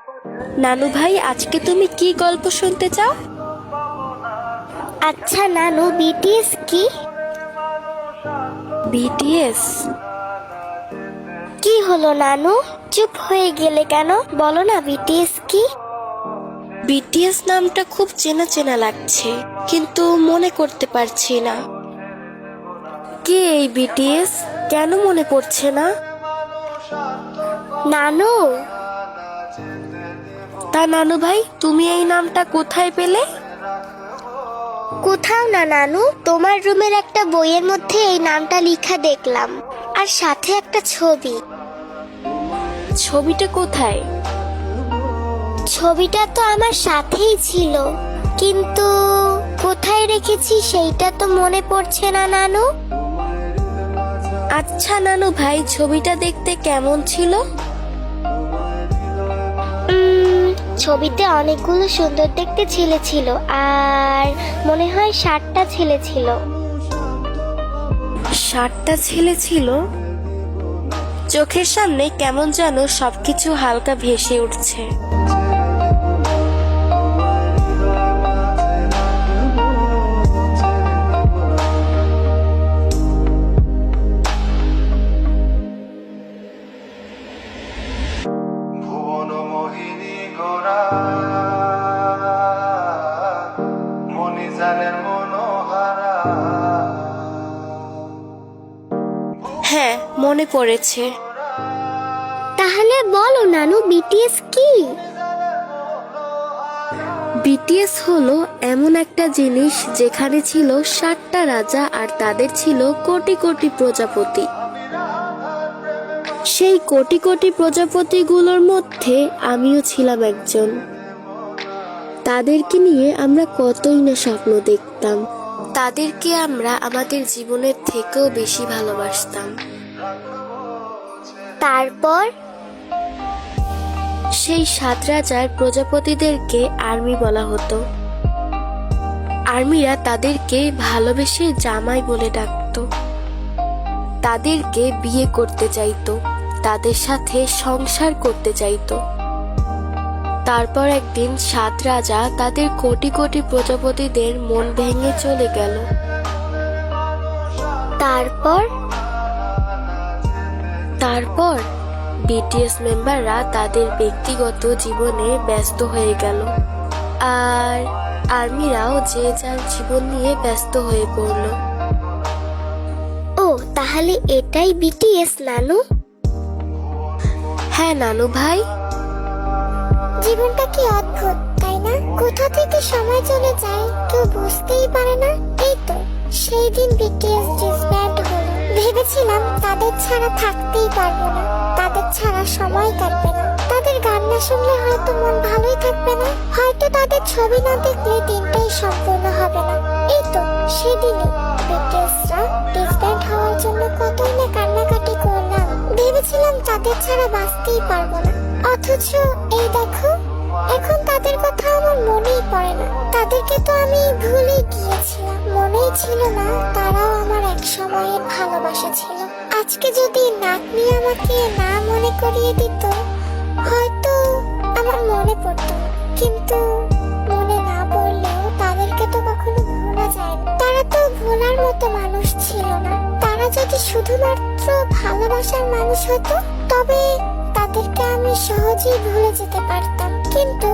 নানু ভাই, আজকে তুমি কি গল্প শুনতে চাও? আচ্ছা নানু, বিটিএস কি? বিটিএস? কি হলো নানু, চুপ হয়ে গেলে কেন? বলো না বিটিএস কি? বিটিএস নামটা খুব চেনা চেনা লাগছে, কিন্তু মনে করতে পারছি না। কে এই বিটিএস? কেন মনে পড়ছে না? নানু, তা নানু ভাই, তুমি এই নামটা কোথায় পেলে? কোথাও না নানু, তোমার রুমের একটা বইয়ের মধ্যে এই নামটা লেখা দেখলাম, আর সাথে একটা ছবি। ছবিটা কোথায়? ছবিটা তো আমার সাথেই ছিল, কিন্তু কোথায় রেখেছি সেইটা তো মনে পড়ছে না নানু। আচ্ছা নানু ভাই, ছবিটা দেখতে কেমন ছিল? ছবিতে অনেকগুলো সুন্দর দেখতে ছেলে ছিল, আর মনে হয় 7টা ছেলে ছিল। 7টা ছেলে ছিল? চোখের সামনে কেমন যেন সবকিছু হালকা ভেসে উঠছে। ভুবন মোহিনী গোরা মণিজালের মনোহারা। হ্যাঁ, মনে পড়েছে। তাহলে বলো নানু, বিটিএস কি? বিটিএস হলো এমন একটা জিনিস যেখানে ছিল 7টা রাজা, আর তাদের ছিল কোটি কোটি প্রজাপতি। সেই কোটি কোটি প্রজাপতিগুলোর মধ্যে আমিও ছিলাম একজন। তাদেরকে নিয়ে আমরা কতই না স্বপ্ন দেখতাম, তাদেরকে আমরা আমাদের জীবনের থেকেও বেশি ভালোবাসতাম। তারপর? সেই 7 রাজার প্রজাপতিদেরকে আর্মি বলা হতো। আর্মিরা তাদেরকে ভালোবেসে জামাই বলে ডাকতো। তাদেরকে বিয়ে করতে চাইতো, তাদের সাথে সংসার করতে চাইতো। তারপর একদিন 7 রাজা তাদের কোটি কোটি প্রজাপতিদের মন ভেঙে চলে গেল। তারপর? তারপর বিটিএস মেম্বাররা তাদের ব্যক্তিগত জীবনে ব্যস্ত হয়ে গেল, আর আর্মিরাও যে যার জীবন নিয়ে ব্যস্ত হয়ে পড়ল। ও, তাহলে এটাই বিটিএস নানু? হ্যাঁ নানু ভাই। জীবনটা কি অদ্ভুত, তাই না? কোথা থেকে সময় চলে যায় কেউ বুঝতেই পারে না। এই তো সেই দিন বিটিএস ডিসব্যান্ড হলো। ভেবেছিলাম তাদের ছাড়া থাকতেই পারবো না, তাদের ছাড়া সময় কাটবে না, তাদের গান না শুনলে হয়তো মন ভালোই থাকবে না, হয়তো তাদের ছবি না দেখলে দিনটাই সম্পূর্ণ হবে না। এই তো সেদিনই বিটিএসরা ডিসব্যান্ড হওয়ার জন্য কতই না কান্নাকাটি করলাম। ভেবেছিলাম তাদের ছাড়া বাঁচতেই পারবো না, অথচ এই দেখো, এখন তাদের কথা আমার মনেই পড়ে না। তাদেরকে তো আমি ভুলে গিয়েছিলাম, মনেই ছিল না তারাও আমার এক সময়ের ভালোবাসা ছিল। আজকে যদি নাতনি আমাকে না মনে করিয়ে দিত, হয়তো আমার মনে পড়তো না। কিন্তু মনে না পড়লেও তাদেরকে তো কখনো ভোলা যায় না। তারা তো ভোলার মতো মানুষ ছিল না। তারা যদি শুধুমাত্র ভালোবাসার মানুষ হতো, তবে তাদেরকে আমি সহজেই ভুলে যেতে পারতাম। কিন্তু